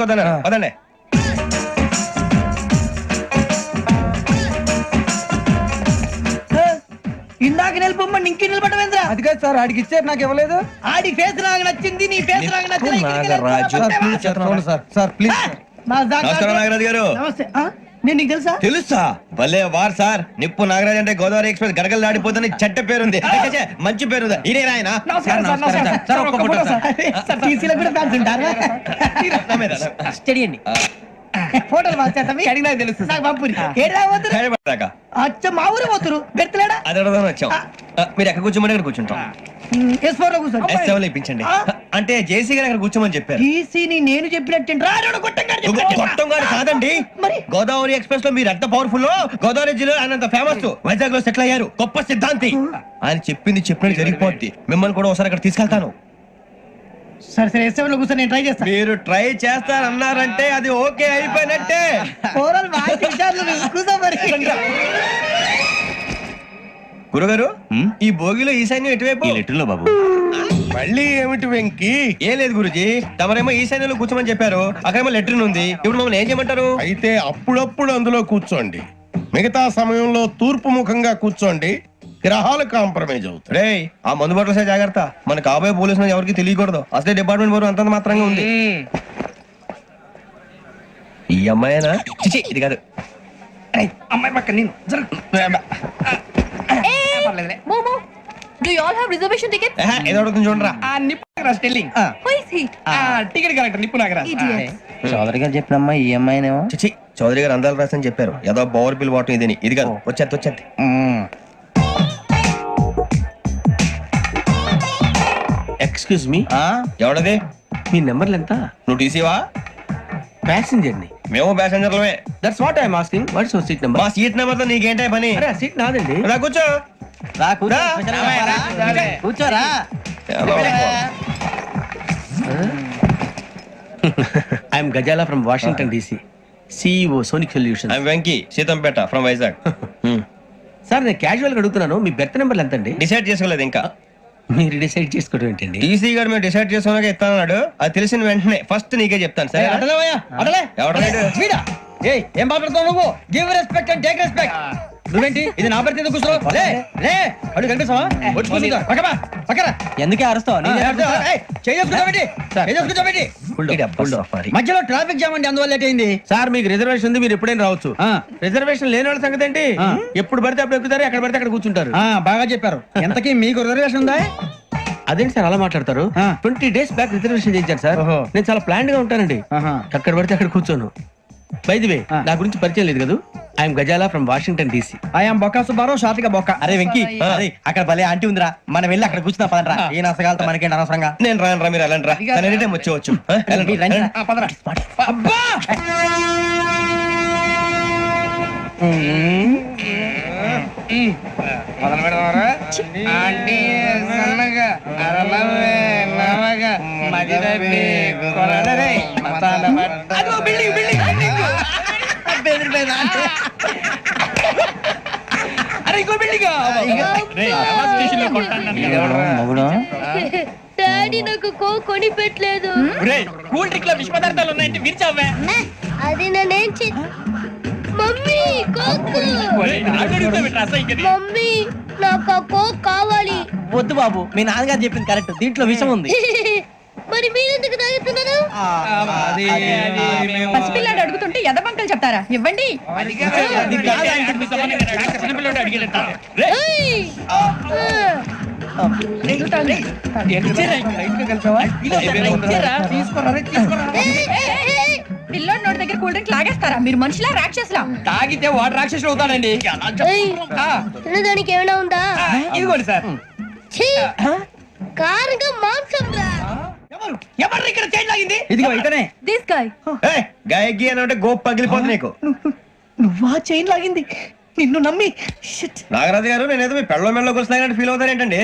పదండి. ఇందాక నిలబొమ్మని ఇంకే నిలబడమేంద్రా? అది కాదు సార్, ఆడికి ఇచ్చారు నాకు ఇవ్వలేదు. ఆడి ఫేస్ నాకు నచ్చింది, నీ ఫేస్ నాకు నచ్చింది. నాగరాజు. Sir please. నమస్కారం నాగరాజు గారు. నమస్తే. నేను నీకు తెలుసా? తెలుసా? భలే వార్ సార్. నిప్పు నాగరాజ్ అంటే గోదావరి ఎక్స్ప్రెస్ గడగలు దాడిపోతుంది చెట్ట పేరుంది. మంచి పేరుంది. ఇదే ఆయన ఫోటోలు తెలుసు నాకు పంపురి. అచ్చ మా ఊరు పోతురు బెర్తలేడా? అది వచ్చాం. మీరు ఎక్కడ కూర్చోమని అక్కడ కూర్చుంటాం. ఇప్పించండి. అంటే జేసీ గారు అక్కడ కూర్చోమని చెప్పారు. నేను చెప్పినట్టు గొట్టం గారు కాదండి. గోదావరి ఎక్స్ప్రెస్ లో మీరు ఎంత పవర్ఫుల్, గోదావరి జిల్లా ఆయన ఫేమస్, వైజాగ్ లో సెటిల్ అయ్యారు, గొప్ప సిద్ధాంతి. ఆయన చెప్పింది చెప్పినట్టు జరిగిపోద్ది. మిమ్మల్ని కూడా ఒకసారి అక్కడ తీసుకెళ్తాను. సరే సరే ఎస్ఎం లో కూర్చొని నేను ట్రై చేస్తాను. మీరు ట్రై చేస్తారన్నారంటే అది ఓకే అయిపోయినట్టే. గురుగారు, ఈ భోగిలో ఈశాన్యం ఎటువైపు? లెటర్లో బాబు. మళ్ళీ ఏమిటి వెంకీ? ఏం లేదు గురుజీ, తమరేమో ఈశాన్యంలో కూర్చోమని చెప్పారు, అక్కడేమో లెటర్ ఉంది. ఇప్పుడు మమ్మల్ని ఏం చేయమంటారు? అయితే అప్పుడప్పుడు అందులో కూర్చోండి, మిగతా సమయంలో తూర్పు ముఖంగా కూర్చోండి. గ్రహాలు కాంప్రమైజ్ అవుతాయి. రే, ఆ మందు బట్టలసే జాగ్రత్త. మన కాబోయే పోలీసులు ఎవరికి తెలియకూడదు. అసలే డిపార్ట్మెంట్ బోర్ అంతంత మాత్రంగా ఉంది. ఈ అమ్మాయినా? చిచి, ఇది కాదు. అమ్మాయి పక్క నేను Do you all have reservation tickets? ఏదో అడుగుతుంది చూడరా. నిప్పు Nagaraj telling. Who is he? Ticket collector నిప్పు నాగరాజ్. చౌదరి గారు చెప్పినమ్మా ఈ అమ్మాయినేమో. చిచి, చౌదరి గారు అందాలు రాసని చెప్పారు. ఏదో బోర్ బిల్ వాటం ఇదని. ఇది కాదు. వచ్చేది. Excuse me, ఎవడది? మీ నెంబర్లు ఎంత? నువ్వు టీసీవా? ప్యాసింజర్ ని. మేము ప్యాసెంజర్లమే. That's what I'm asking. What's your seat number? మా సీట్ నెంబర్ తో నీకేంటే పని? అరే సీట్ నాదండి. రా కూర్చో. కూర్చోరా. I'm Gazala from Washington DC, CEO sonic solution. I'm Venky, Seethampeta from Vizag. Sir నేను క్యాజువల్ గా అడుగుతున్నాను, మీ బెర్త్ నెంబర్లు ఎంత అండి? డిసైడ్ చేసుకోలేదు ఇంకా. మీరు డిసైడ్ చేసుకోవడం ఏంటండి? టీసీ గారు మేము డిసైడ్ చేసుకున్నాక ఇస్తానన్నాడు. అది తెలిసిన వెంటనే ఫస్ట్ నీకే చెప్తాను. సరే ఏం మాట్లాడుతావు నువ్వు? Give respect and take respect. నువ్వేంటి ఇది నా పరిస్థితి కూర్చో. అడుగు కనిపిస్తావా? ఎందుకే అరుస్తావు? మధ్యలో ట్రాఫిక్ జామ్ అండి, అందువల్ల లేట్ అయింది. సార్ మీకు రిజర్వేషన్ ఉంది, మీరు ఎప్పుడైనా రావచ్చు. రిజర్వేషన్ లేని వాళ్ళ సంగతి ఏంటి? ఎప్పుడు పడితే అప్పుడు ఎక్కుతారు, ఎక్కడ పడితే అక్కడ కూర్చుంటారు. బాగా చెప్పారు. ఎంతకీ మీకు రిజర్వేషన్ ఉందా? అదేంటి సార్ అలా మాట్లాడతారు? 20 days బ్యాక్ రిజర్వేషన్ చేయించారు సార్. నేను చాలా ప్లాన్డ్ గా ఉంటానండి, అక్కడ పడితే అక్కడ కూర్చోను. బై ది వే, నా గురించి పరిచయం లేదు కదా. I'm Gazala from Washington DC. I'm Bokka Subbarao, షార్ట్గా బొక్క. అరే వెంకీ, అక్కడ భలే ఆంటీ ఉందిరా, మనం వెళ్ళి అక్కడ కూర్చున్నా పదరా. ఏ నసగాలతో మనకేంటి అనవసరంగా. నేను రాను రా, మీరు వెళ్ళండి రా. ఎనీ టైం వచ్చేవచ్చు. అబ్బా మొదలు పెడదామరా? ఆంటీ సన్నగా అరలవే నవగా మదిరపి కొరడరే మతాల అదో బిల్డింగ్ బిల్డింగ్ బిల్డింగ్ బెదిరిపోయింది. అరే ఇంకో బిల్డింగ్. డాడీ నాకు కొని పెట్టలేదు. కూల్ డ్రింక్ లో విష పదార్థాలు ఉన్నాయంటే విరిచావే. అది నేనేం మమ్మీ కోక్. మమ్మీ నాకు ఆ కోక్ కావాలి. వద్దు బాబు, మీ నాన్నగారు చెప్పింది కరెక్ట్, దీంట్లో విషయం ఉంది. మరి మీరెందుకు తాగుతున్నారు? పసిపిల్లాడు అడుగుతుంటే ఎదబంకలు చెప్తారా? ఇవ్వండి. పిల్లోడి నోటి దగ్గర కూల్ డ్రింక్ లాగేస్తారా? మీరు మనుషులా రాక్షసులా? తాగితే వాడు రాక్షసులు అవుతాడండి. తినడానికి ఏమైనా ఉందా? ఇదిగోండి సార్. కారంగా మాంసం రా. ఎవరు ఇక్కడ చైన్ లాగింది? ఇదిగో ఇతనే. This guy. గాయకి అని అంటే గోప్ పగిలిపోతుంది నీకు. నువ్వా చైన్ లాగింది? నిన్ను నమ్మి. నాగరాజు గారు, నేనేదో మీ పెళ్ళ మెళ్ళ కొలుస్తానట్టు ఫీల్ అవుతారేంటండి?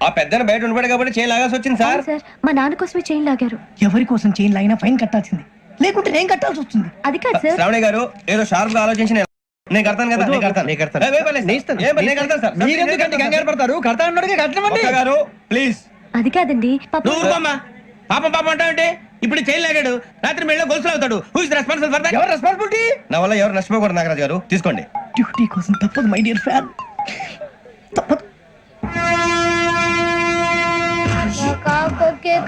ఆ పెద్దని బయట ఉండిపోయాడు కాబట్టి చైన్ లాగాల్సి వచ్చింది సార్. మా నాన్న కోసమే చైన్ లాగారు. ఎవరి కోసం చైన్ లాగినా ఫైన్ కట్టాల్సింది, లేకుంటే నేను కట్టాల్సి వస్తుంది. అది కాదు సార్. శ్రావణి గారు ఏదో షార్ప్ గా ఆలోచించి నేను కడతాను కదా. కంగారు పడతారు, కడతా అన్నాడు కట్టమండి. గారు ప్లీజ్. అది కాదండి పాపం పాపం అంటావంటే ఇప్పుడు చైన్ లాగాడు, రాత్రి మెళ్ళ గొలుసులు అవుతాడు. Who is responsible for that? ఎవరు రెస్పాన్సిబిలిటీ? నా వల్ల ఎవరు నష్టపోకూడదు నాగరాజు గారు, తీసుకోండి. డ్యూటీ కోసం తప్పదు మై డియర్ ఫ్యాన్, తప్పదు.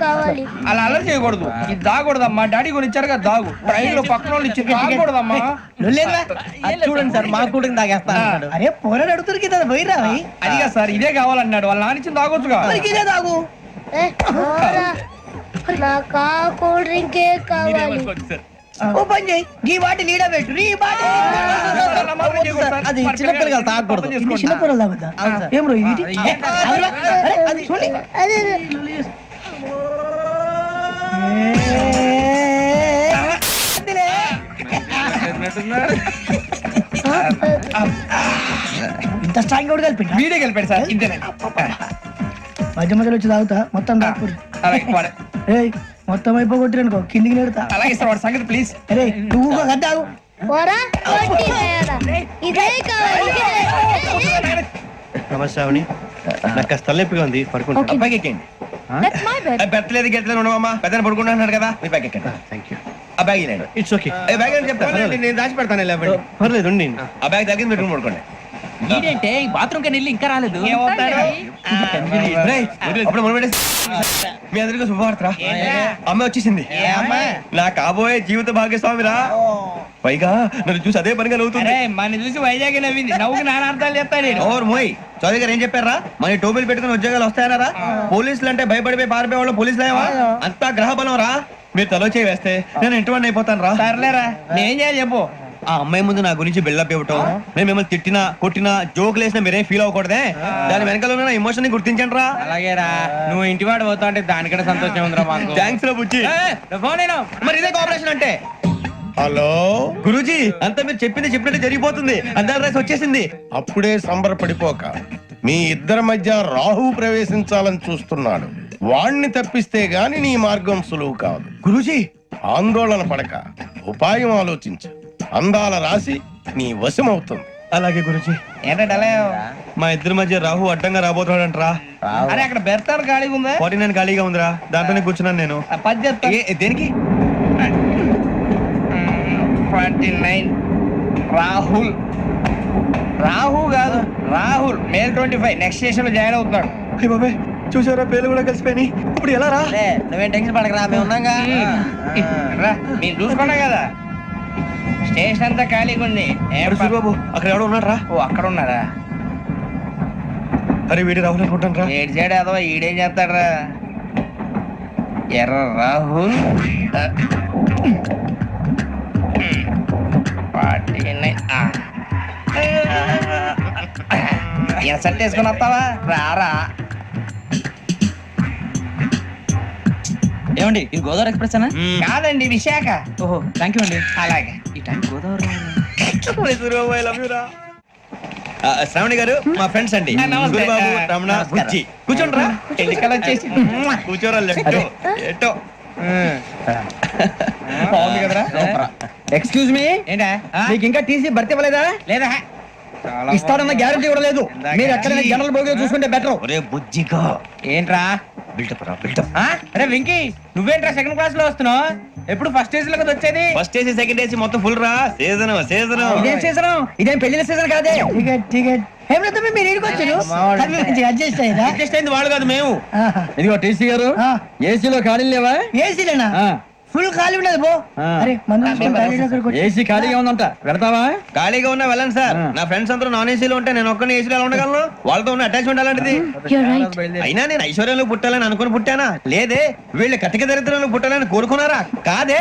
కావాలి అలా అలర్ చేయకూడదు. ఇది దాగకూడదమ్మా. డాడీ కొని ఇచ్చారు కదా దాగు. ట్రైన్ లో పక్కన వాళ్ళు ఇచ్చి దాగకూడదమ్మా. లొల్లేదురా? అది చూడండి సార్, మా కూడా తాగేస్తా అన్నాడు. అరే పోరాడు అడుగుతారు కదా, పోయిరా భయ్. అదిగా సార్, ఇదే కావాలన్నాడు. వాళ్ళ నాన్న ఇచ్చింది తాగొచ్చుగా. మరి ఇదే తాగు. నాకు ఆ కూల్ డ్రింకే కావాలి. ఓ పని చేయి, ఈ బాటి లీడ పెట్టు, ఈ బాటి. అది చిన్నపిల్లలు తాగకూడదు, ఇది చిన్నపిల్లలు తాగుతా. ఏం రో ఇది? అరే, అది చూడండి. అదే ఇంత స్ట్రాంగ్ కూడా కలిపి వీడే గెలిపాడు సార్. ఇంతేనే. మధ్య మధ్యలో వచ్చి తాగుతా, మొత్తం తాగకూడదు. అలాగే వాడు. ఏయ్, మొత్తం అయిపోగొట్టిరనుకో కిందికి నేడుతా. అలాగే సార్, వాడి సంగతి ప్లీజ్. అరే నువ్వు గద్దాగు. పోరా కొట్టి వేయరా. ఇదే కావాలి ఇదే. నమస్తే శ్రావణి, నాకు కాస్త తలెప్పిగా ఉంది, పడుకుంటా. Okay. అబ్బాయికి ఎక్కండి. That's my bed. పెట్టలేదు గెట్టలేదు ఉండవమ్మా, పెద్ద పడుకుంటున్నాడు కదా, మీ బ్యాగ్ ఎక్కండి. Thank you. ఆ బ్యాగ్ ఇలాండి. It's okay. బ్యాగ్ అని చెప్తాను, నేను దాచి పెడతాను. పర్లేదు ఉండి. ఆ బ్యాగ్ తగ్గింది పెట్టుకుని పడుకోండి. ఏంటంటే బాత్రూమ్ కని వెళ్ళి ఇంకా రాలేదు. రేయ్, అప్పుడు మొదలు పెట్టేసి మీ అందరికీ శుభవార్తరా, అమ్మాయి వచ్చేసింది. నా కాబోయే జీవిత భాగ్యస్వామిరా. పైగా నన్ను చూసి అదే పనిగా నవ్వుతుంది. మన చూసి వైజాగ్ నవ్వింది. నవ్వుకి నాన్న అర్థాలు చెప్తాను. ఓర్ మోయ్, చౌదరి గారు ఏం చెప్పారా? మన టోబీలు పెట్టుకుని ఉద్యోగాలు వస్తాయనరా? పోలీసులు అంటే భయపడిపోయి పారిపోయే వాళ్ళు పోలీసులు ఏవా? అంతా గ్రహ బలం రా. మీరు తలో చేయి వేస్తే నేను ఇంటివాడిని అయిపోతాను రా. సర్లేరా, నేనేం చేయాలి చెప్పు. ఆ అమ్మాయి ముందు నా గురించి బిల్డప్ ఇవ్వటం, నేను మిమ్మల్ని తిట్టినా కొట్టినా జోకులు వేసినా మీరేం ఫీల్ అవ్వకూడదే. దాని వెనకాల ఉన్న ఎమోషన్ ని గుర్తించండి రా. అలాగేరా, నువ్వు ఇంటి వాడు పోతా అంటే దానికంటే సంతోషం ఉందిరా మాకు. థ్యాంక్స్ రా బుజ్జి. ఫోన్ అయినా మరి ఇదే కోఆపరేషన్ అంటే. హలో, గురూజీ, అంతా మీరు చెప్పింది చెప్పినట్టు జరిగిపోతుంది. అందాల రైస్ వచ్చేసింది. అప్పుడే సంబరపడిపోక. మీ ఇద్దరి మధ్య రాహు ప్రవేశించాలని చూస్తున్నాడు. వాణ్ణి తప్పిస్తే గాని నీ మార్గం సులువు కాదు. గురూజీ, ఆందోళన పడక, ఉపాయం ఆలోచించు. అందాల రాశి నీ వశమవుతుంది. అలాగే గురూజీ. ఏంటంటే మా ఇద్దరి మధ్య రాహు అడ్డంగా రాబోతున్నాడంట్రా. అరే అక్కడ బెర్తాను ఖాళీగా ఉందా? 49 ఖాళీగా ఉందిరా, దాంట్లోనే కూర్చున్నాను నేను. పది చెప్తా. దేనికి? 29 రాహుల్. రాహు కాదు, రాహుల్. మే 25 నెక్స్ట్ స్టేషన్ లో జాయిన్ అవుతున్నాడు. అయ్య బాబాయ్, చూసారా పేర్లు కూడా కలిసిపోయినాయి. ఇప్పుడు ఎలా రా? నువ్వేం టెన్షన్ పడకరా, మేము ఉన్నాగా. రా, మీరు చూసుకున్నా కదా స్టేషన్ అంతా ఖాళీగా ఉంది. బాబు అక్కడ ఎవడో ఉన్నాడు రా. ఓ అక్కడ ఉన్నారా? అరే వీడి రాహుల్ అనుకుంటాను రా. ఏడు చేయడం అదో ఈడేం చేస్తాడరా? ఎర్ర రాహుల్ 49. ఇన్సల్ట్ వేసుకుని వస్తావా? రారా. ఏమండి, ఇది గోదావరి ఎక్స్ప్రెస్ అనా? కాదండి, విశాఖ. ఓహో, థ్యాంక్ యూ అండి. అలాగే. ఈ టైం గోదావరి. శ్రావణి గారు మా ఫ్రెండ్స్ అండి. నమస్తే. గురుబాబు, రమణ, బుజ్జి. కూర్చోండి రా. ఎన్నికలు వచ్చేసి కూర్చోరా. లెఫ్ట్ ఎటో. బాగుంది కదరా? ఎక్స్క్యూజ్ మీ, ఏంటా? మీకు ఇంకా టీసీ భర్తీ ఇవ్వలేదా? లేదా ఇస్తాడన్న గ్యారంటీ కూడా లేదు. మీరు ఎక్కడైనా జనరల్ బోగిలో చూసుకుంటే బెటర్. ఒరే బుజ్జిగా, ఏంట్రా? బిల్డప్ రా, బిల్డప్. అరే వెంకీ, నువ్వేంట్రా సెకండ్ క్లాస్ లో వస్తున్నావు? ఎప్పుడు ఫస్ట్ ఏజ్ లో కదా వచ్చేది? ఫస్ట్ ఏసీ సెకండ్ ఏసీ మొత్తం ఫుల్ రా. Season season. ఇదేం సీజన్? ఇదేం పెళ్లిన సీజన్ కాదే. టికెట్ టికెట్ ఏం లేదు, మీరు ఇడికొచ్చారు. అడ్జస్ట్ అయ్యారా? అడ్జస్ట్ అయింది వాళ్ళు కాదు, మేము. ఇదిగో టీసీ గారు, ఏసీలో ఖాళీ లేవా? ఏసీలేనా? ఫుల్ ఖాళీ ఉండదు బో. అరే ఏసీ ఖాళీగా ఉందంట, పెడతావా? ఖాళీగా ఉన్నా వెళ్ళండి సార్. నా ఫ్రెండ్స్ అందరూ నాన్ ఏసీలో ఉంటే నేను ఒక్కనే ఏసీలో ఎలా ఉండగలను? వాళ్ళతో ఉన్న అటాచ్మెంట్ అలాంటిది. You're right. అయినా నేను ఐశ్వర్యంలో పుట్టాలని అనుకుని పుట్టానా? లేదే. వీళ్ళు కటిక దరిద్రంలో పుట్టాలని కోరుకున్నారా? కాదే.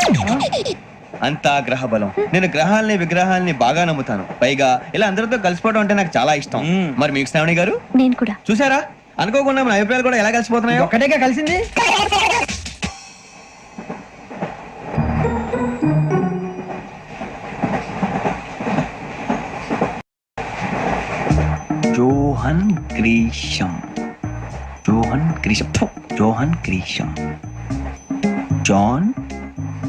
అంతా గ్రహ బలం. నేను గ్రహాలని విగ్రహాలని బాగా నమ్ముతాను. పైగా ఇలా అందరితో కలిసిపోవడం అంటే నాకు చాలా ఇష్టం. మరి మీకు శ్రావణి గారు? నేను కూడా. చూసారా, అనుకోకుండా మన అభిప్రాయాలు కూడా ఎలా కలిసిపోతున్నాయో. ఒక్కటేగా కలిసింది. Johan Grisham. Johan Grisham. ఫు, Johan Grisham. John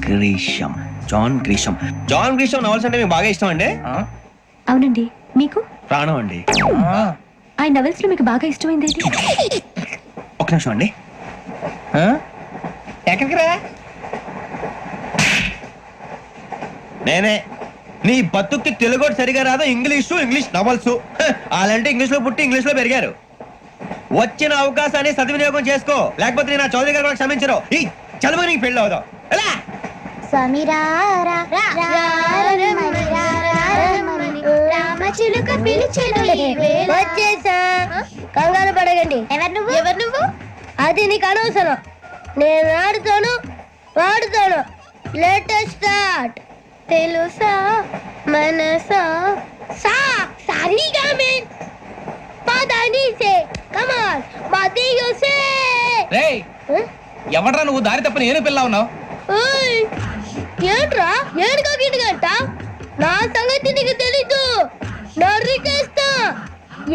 Grisham. John Grisham. John Grisham novels అంటే మీకు బాగా ఇష్టం అండి? అవునండి, మీకు? ప్రాణం అండి. ఆ నవెల్స్ లో మీకు బాగా ఇష్టమైంది ఏది? ఒక నిమిషం అండి. ఎక్కడికి రా? నేనే. నీ బతుక్కి తెలుగు సరిగా రాదు, ఇంగ్లీష్ నవల్స్. అలాంటి ఇంగ్లీష్ లో పుట్టి ఇంగ్లీష్ లో పెరిగారు. వచ్చిన అవకాశాన్ని సద్వినియోగం చేసుకో, లేకపోతే నేను నా చౌదరి గారు కూడా క్షమించరు. ఈ చదువు నీకు పెళ్ళి అవుదాం. ఎలా? రామచిలుక పిలిచెను వచ్చేసా. కంగారు పడగండి. ఎవరు నువ్వు? అది నీకు అనవసరం. నేను వాడుతాను. Latest start. తెలుసా మనసా సా సారీగా మీన్ పదని సే కమాన్ మదియో సే. రేయ్ ఎవడ్రా నువ్వు దారి తప్పని ఏను పిల్ల ఉన్నావు? ఓయ్ ఏంట్రా ఏడుగా గిడుగంట? నా సంగతి నీకు తెలీదు. నరికేస్తా.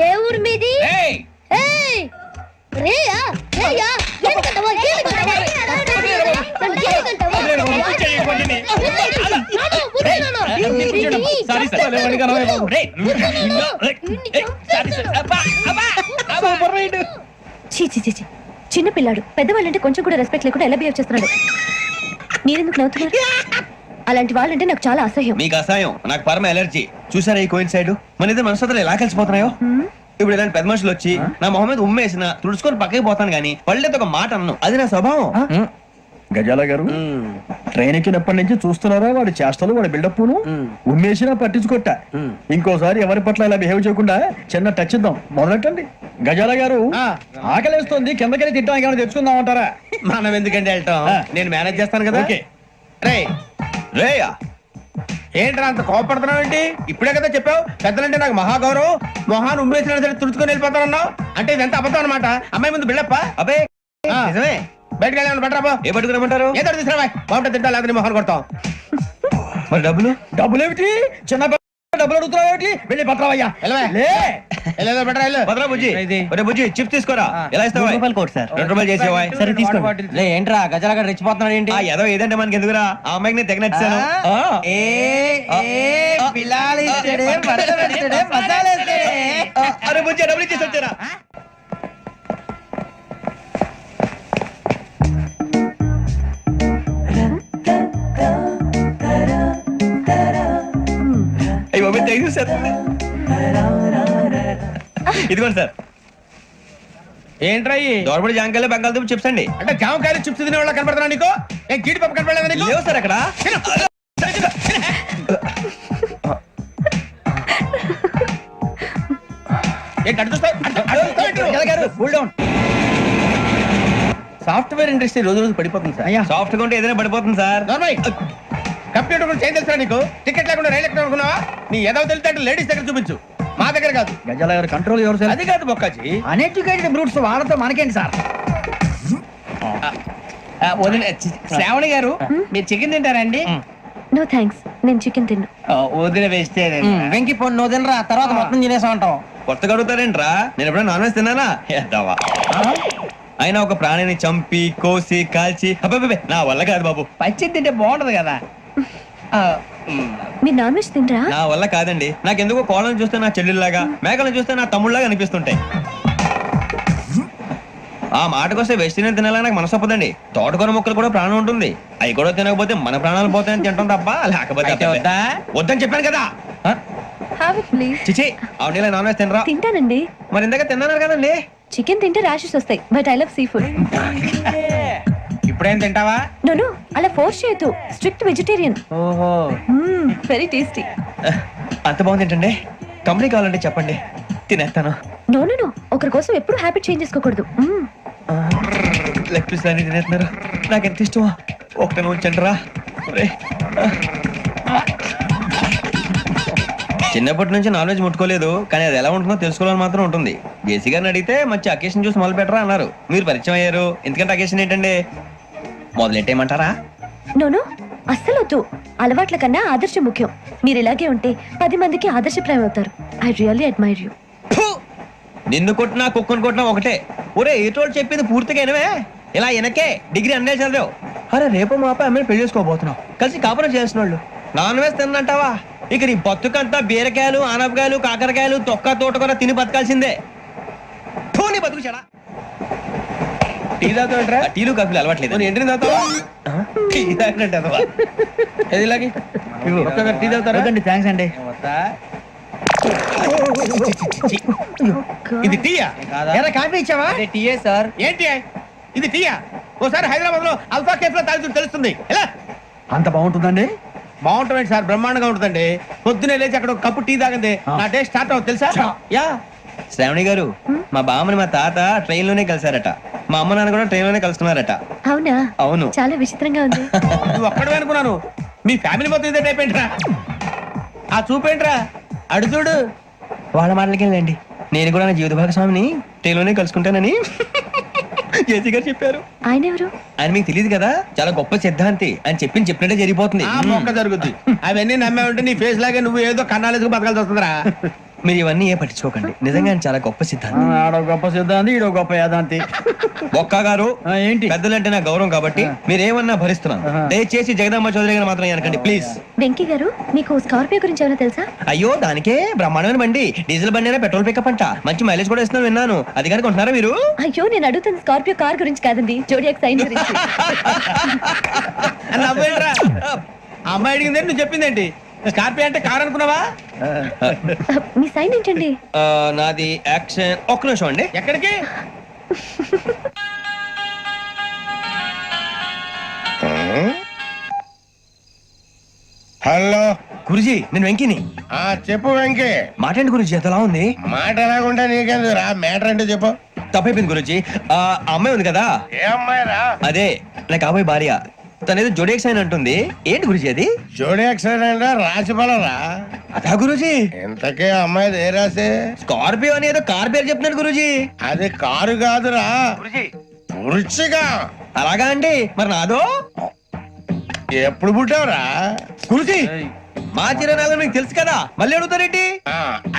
ఏ ఊరు మీది? రేయ్ ఏయ్ రేయా ఏడుకంటావా? Sorry sir. చీ చీ చీ చీ. చిన్న పిల్లాడు పెద్దవాళ్ళంటే కొంచెం కూడా రెస్పెక్ట్ లేకుండా ఎలా బిహేవ్ చేస్తున్నాడు. మీరెందుకు నవ్వుతున్నారు? అలాంటి వాళ్ళంటే నాకు చాలా అసహ్యం. మీకు అసహాయం, నాకు పరమ ఎలర్జీ. చూసారా ఈ కోయిన్ సైడ్? మన ఇద్దరు మనస్తత్వాలు ఎలా కలిసిపోతున్నాయో. ఇప్పుడు ఇలాంటి పెద్ద మనుషులు వచ్చి నా మొహం మీద ఉమ్మేసిన తుడుచుకొని పక్కకి పోతాను గానీ పళ్ళేతో ఒక మాట అన్ను. అది నా స్వభావం. గజాల గారు ట్రైన్ ఎక్కినప్పటి నుంచి చూస్తున్నారా వాడి చేష్టలు, వాడి బిల్డప్ను. ఉమ్మేసినా పట్టించుకోట. ఇంకోసారి ఎవరి పట్ల ఇలా బిహేవ్ చేయకుండా చిన్న టచ్ ఇద్దాం. మొదలెట్టండి. గజాల గారు ఆకలేస్తుంది, కిందకెళ్ళి తింటానికి ఏమైనా తెచ్చుకుందాం అంటారా? మనం ఎందుకంటే వెళ్తాం, నేను మేనేజ్ చేస్తాను కదా. రేయ్ రేయా ఏంట్రా అంత కోపడుతున్నావు ఏంటి? ఇప్పుడే కదా చెప్పావు పెద్దలంటే నాకు మహాగౌరవం, మొహాన్ని ఉమ్మేసిన సరే తుడుచుకొని వెళ్ళిపోతానన్నావు. అంటే ఇదంతా అబద్ధం అనమాట. అమ్మాయి ముందు బిళ్ళప్ప. అబే నిజమే. బయటకు వెళ్ళాను బట్రాబో. ఏ పట్టుకురమ్మంటారు? ఏదో తీసుకురా బాగుంటుంది తింటా, లేకపోతే మొహాన్ని కొడతాం. మరి డబ్బులు ఏమిటి? చిన్న డబ్బులు అడుగుతున్నావు ఏమిటి? వెళ్ళి పట్టరావయ్యా. బట్రా వెళ్ళు. భద్రా బుజ్జి, ఒరే బుజ్జి చిప్స్ తీసుకోరా. ఎలా ఇస్తావా? ₹2 చేసేవా? సరే తీసుకోండి. ఏంట్రా గజాల రెచ్చిపోతున్నాడు ఏంటి? ఏదో ఏదంటే మనకి ఎందుకురా, ఆ అమ్మాయికి నేను తెగ నచ్చాను. అరే బుజ్జి డబ్బులు ఇచ్చేసి వచ్చారా? ఇదిగోండి సార్. ఏంట్రా దోరబడి జాంకాయలు బంగాళదుంప చిప్స్ అండి. అంటే జామకాయలు చిప్స్ తినే వాళ్ళ కనపడుతున్నా నీకు? ఏం జీడిపప్పు కనపడలేదా నీకు? లేవు సార్ అక్కడ. సాఫ్ట్వేర్ ఇండస్ట్రీ రోజు రోజు పడిపోతుంది సార్. సాఫ్ట్ గా ఉంటే ఏదైనా పడిపోతుంది సార్. కంప్యూటర్ గురించి ఏం తెలుసా నీకు? టికెట్ లేకుండా రైలు ఎక్కడ అనుకున్నావా? నీ ఏదో తెలితే లలేడీస్ దగ్గర చూపించు, మా దగ్గర కాదు. గజాల గారు కంట్రోల్ ఎవరు సార్? అది కాదు బొక్కాజీ. అన్ఎడ్యుకేటెడ్ బ్రూట్స్ వాళ్ళతో మనకేంటి సార్? శ్రావణి గారు మీరు చికెన్ తింటారా అండి? నో థ్యాంక్స్, నేను చికెన్ తిన్నా. వదిన వేస్తే వెంకి పొన్ను నువ్వు తినరా, తర్వాత మొత్తం తినేసా ఉంటాం. కొత్తగా అడుగుతారేంట్రా? నేను ఎప్పుడైనా నాన్ వెజ్ తిన్నానా? ఎద్దావా. అయినా ఒక ప్రాణిని చంపి కోసి కాల్చి అబ్బబ్బే నా వల్ల కాదు బాబు. పచ్చి తింటే బాగుంటది కదా. మీరు నాన్ వెజ్ తినరా? నా వల్ల కాదండి. నాకెందుకో కోళ్ళని చూస్తే నా చెల్లెల్లాగా, మేకలను చూస్తే నా తమ్ముళ్ళగా అనిపిస్తుంటాయి. ఆ మాటకొస్తే వెస్టిరియన్ తినాలని నాకు మనసు ఒప్పదండి. తోటకూర మొక్కలు కూడా ప్రాణం ఉంటుంది. అవి కూడా తినకపోతే మన ప్రాణాలు పోతాయని తింటాం తప్ప లేకపోతే వద్దని చెప్పాను కదా. Have it please. చిచి అవునీ నాన్ వెజ్ తినరా? తింటానండి. మరి ఇందాక తిన్నాను కదండి. చికెన్ తింటే ర్యాషెస్ వస్తాయి, but I love sea food. ఇప్పుడేం తింటావా? నో అలా ఫోర్స్ చేయొద్దు. Strict vegetarian. ఓహో, వెరీ టేస్టీ. అంత బాగుంది ఏంటండి? కంపెనీ కావాలంటే చెప్పండి, తినేస్తాను. నో నో నో, ఒకరి కోసం ఎప్పుడు హ్యాబిట్ చేంజ్ చేసుకోకూడదు. లెగ్ పీస్ అన్ని తినేస్తున్నారు. నాకు ఎంత ఇష్టమో ఒకటే ఉంచండి రా. చిన్నప్పటి నుంచి నాన్ వెజ్ ముట్టుకోలేదు, కానీ అది ఎలా ఉంటుందో తెలుసుకోవాలని మాత్రం ఉంటుంది. జేసీ గారిని అడిగితే మంచి అకేషన్ చూసి మొదలు పెట్టరా అన్నారు. మీరు పరిచయం అయ్యారు, ఎందుకంటే అకేషన్ ఏంటండి? మొదలెట్టేయమంటారా? నో నో, అస్సలు వద్దు. అలవాట్ల కన్నా ఆదర్శం ముఖ్యం. మీరు ఇలాగే ఉంటే 10 మందికి ఆదర్శప్రాయం అవుతారు. I really admire you. నిన్ను కొట్టినా కుక్కను కొట్టినా ఒకటే. ఒరే ఏటోళ్ళు చెప్పింది పూర్తిగా వినవే. ఇలా వెనకే డిగ్రీ అన్నే చదివావు. అరే రేపు మా అబ్బాయి అమ్మాయిని పెళ్లి చేసుకోబోతున్నావు, కలిసి కాపురం చేసిన వాళ్ళు నాన్ వెజ్ తిన్నంటావా? ఇక నీ బతుకంతా బీరకాయలు, ఆనపకాయలు, కాకరకాయలు, తొక్క తోట కూడా తిని బతకాల్సిందే. నీ బతుకు చెడా. టీ తాగుతాంట్రా టీలు కాఫీలు అలవాట్లేదు ఏంటి తాగుతావా టీ తాగినట్టు అదవా. ఏది ఇలాగే ఒక్కొక్కరు టీ తాగుతారా థ్యాంక్స్ అండి. ఇది టీయా ఎరా కాఫీ ఇచ్చావా? టీయే సార్. ఏంటి ఇది టీయా? ఓసారి హైదరాబాద్ లో అల్ఫా కేఫ్ లో తాగుతూ తెలుస్తుంది. ఎలా అంత బాగుంటుందండి? బాగుంటుంది సార్, బ్రహ్మాండంగా ఉంటుందండి. పొద్దునే లేచి అక్కడ ఒక కప్పు టీ తాగింది నా డే స్టార్ట్ అవుతుంది తెలుసా? యా శ్రావణి గారు, మా బామ్మని మా తాత ట్రైన్ లోనే కలిసారట. మా అమ్మ నాన్న కూడా ట్రైన్ లోనే కలుసుకున్నారట. అవునా? అవును. చాలా విచిత్రంగా ఉంది. నువ్వు ఒక్కడే అనుకున్నాను, మీ ఫ్యామిలీ మొత్తం ఇదే టైప్ ఏంట్రా? ఆ చూపేంట్రా అడు చూడు. వాళ్ళ మాటలకి వెళ్ళండి. నేను కూడా నా జీవిత భాగస్వామిని ట్రైన్ లోనే కలుసుకుంటానని జేసీ గారు చెప్పారు. ఆయన ఎవరు? ఆయన మీకు తెలియదు కదా, చాలా గొప్ప సిద్ధాంతి అని చెప్పినట్టే జరిగిపోతుంది. ఆ మొక్క జరుగుద్ది. అవన్నీ నమ్మే ఉంటే నీ ఫేస్ లాగే నువ్వు ఏదో కన్నాలేసుకు బతకాల్సి వస్తుందిరా. మీరు ఇవన్నీ ఏ పట్టించుకోకండి. నిజంగా ఆయన చాలా గొప్ప సిద్ధాంతి. ఆడో గొప్ప సిద్ధాంతి, ఈడో గొప్ప యాదాంతి. ఒక్క గారు ఏంటి? పెద్దలంటే నా గౌరవం కాబట్టి మీరేమన్నా భరిస్తున్నాను. దయచేసి జగదమ్మ చౌదరి గారు మాత్రం అనకండి ప్లీజ్. వెంకీ గారు, మీకు స్కార్పియో గురించి ఏమైనా తెలుసా? అయ్యో దానికే బ్రహ్మాండమైన బండి, డీజిల్ బండి అయినా పెట్రోల్ పికప్ అంట, మంచి మైలేజ్ కూడా ఇస్తున్నాను విన్నాను. అది కనుక ఉంటున్నారా మీరు? అయ్యో, నేను అడుగుతుంది స్కార్పియో కార్ గురించి కాదండి, జోడియాక్ సైన్ గురించి. అని నవ్వేంట్రా? ఆ అమ్మాయి అడిగిందేంటి, నువ్వు చెప్పిందేంటి? స్కార్పియో అంటే కార్ అనుకున్నావా? మీ సైన్ ఏంటండి? నాది యాక్షన్. ఒక్క నిమిషం అండి. ఎక్కడికి? హలో గురుజీ, నేను వెంకిని. చెప్పు వెంకీ. మాట్లాడండి గురుజీ, ఎంతలా ఉంది? మాట ఎలాగుంటా నీకెందుకు రా, మ్యాటర్ అంటే చెప్పు. తప్పైపోయింది గురుజీ. ఆ అమ్మాయి ఉంది కదా, ఏ అమ్మాయి రా? అదే నా కాబోయే భార్య. తనేదో జోడియాక్ సైన్ అంటుంది. ఏంటి గురుజీ అది? జోడి యాక్సిడెంట్ రాసి రా. అదా గురుజీ? ఇంతకే అమ్మాయి ఏ రాసి? స్కార్పియో అని ఏదో కార్ పేరు చెప్తున్నాడు గురుజీ. అది కారు కాదురా, వృచ్చిగా. అలాగా అండి, మరి నాదో? ఎప్పుడు పుట్టావురా? గురుజీ, మా చిరనాలు మీకు తెలుసు కదా, మళ్ళీ అడుగుతారేంటి?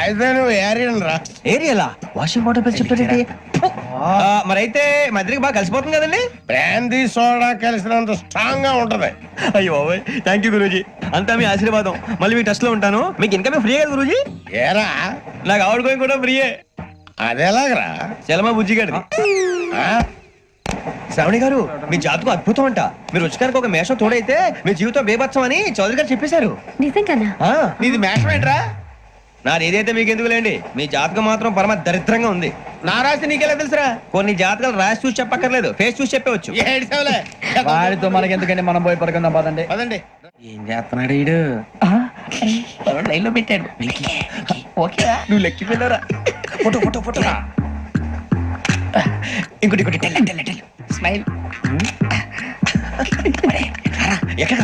అయితే నువ్వు ఏరియన్ రా. ఏరియలా? వాషింగ్ వాటర్ పేరు చెప్తారేంటి? మరైతే మా ఇద్దరికి బాగా కలిసిపోతుంది కదండి. బ్రాందీ సోడా కలిసినంత స్ట్రాంగ్ గా ఉంటది. అయ్యో థ్యాంక్ యూ గురూజీ, అంతా మీ ఆశీర్వాదం. మళ్ళీ మీ టెస్ట్ లో ఉంటాను. మీకు ఇన్కమ్ ఫ్రీ కదా గురూజీ? ఏరా, నాకు ఆవిడ గోయింగ్ కూడా ఫ్రీయే. అదేలాగరా? చలమా బుజ్జి గారిది. శ్రావణి గారు, మీ జాతకం అద్భుతం అంట. మీరు రుచికారికి ఒక మేషం తోడైతే మీ జీవితం బేబత్సం అని చౌదరి గారు చెప్పేశారు. నిజంగానా? నీది మేషం ఏంట్రా? నాది ఏదైతే మీకు ఎందుకు లేండి, మీ జాతకం మాత్రం పరమ దరిద్రంగా ఉంది. నా రాసి నీకెలా తెలుసురా? కొన్ని జాతకాలు రాసి చూసి చెప్పక్కర్లేదు, ఫేస్ చూసి చెప్పవచ్చు. ఏడ్చావులే. వాడితో మనకి ఎందుకండి, మనం పోయి పడుకుందాం పదండి. పదండి. ఏం చేస్తున్నాడు ఈడు? లైన్ లో పెట్టాడు. ఓకేరా, నువ్వు లెక్కిపోయినారా? Photo photo photo. ఇంకోటి ఇంకోటి టెల్ టెల్ టెల్. స్మైల్. ఎక్కడ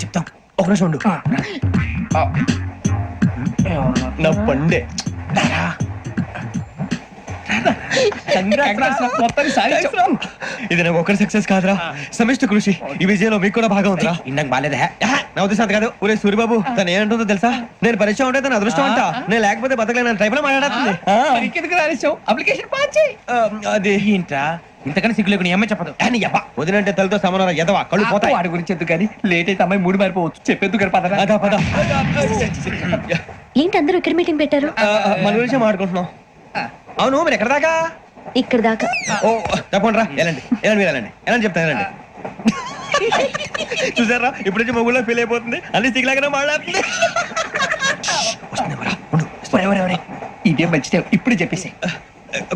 చెప్తాం. ఒక నిమిషం ఉండు. నా పండే ఇది నాకు ఒకరి సక్సెస్ కాదురా, సమిష్టి కృషి. ఈ విజయంలో మీకు కూడా భాగం ఉందిరా. ఇందాక బాగాలేదా? నా ఉద్దేశం కాదు. ఊరే సూర్యబాబు, తను ఏమంటుందో తెలుసా? నేను పరిచయం ఉంటే తన అదృష్టం అంట, నేను లేకపోతే బతకలేను టైప్ లో మాట్లాడుతుంది. అప్లికేషన్ పాస్ చేయి. అది ఏంట్రా ఇంతకన్నా సిగ్గు లేకుండా ఏమై చెప్పదు. వదినంటే తలతో సమానం ఎదవా, కళ్ళు పోతాయి. వాడి గురించి ఎందుకు కానీ, లేట్ అయితే అమ్మాయి మూడు మారిపోవచ్చు. చెప్పేందుకు కానీ పదరా. అదా పద. ఏంటి అందరూ ఇక్కడ మీటింగ్ పెట్టారు? మన గురించి మాట్లాడుకుంటున్నాం. అవును, మీరు ఎక్కడ దాకా? ఇక్కడ దాకా. ఓ తప్పకుండా రా, వెళ్ళండి వెళ్ళండి, మీరు వెళ్ళండి వెళ్ళండి, చెప్తాను వెళ్ళండి. చూసారా, ఇప్పుడు నుంచి మొగుల్లో ఫీల్ అయిపోతుంది, అన్ని సిగ్లాగానే మాట్లాడుతుంది. ఇదే మంచిదే, ఇప్పుడు చెప్పేసి.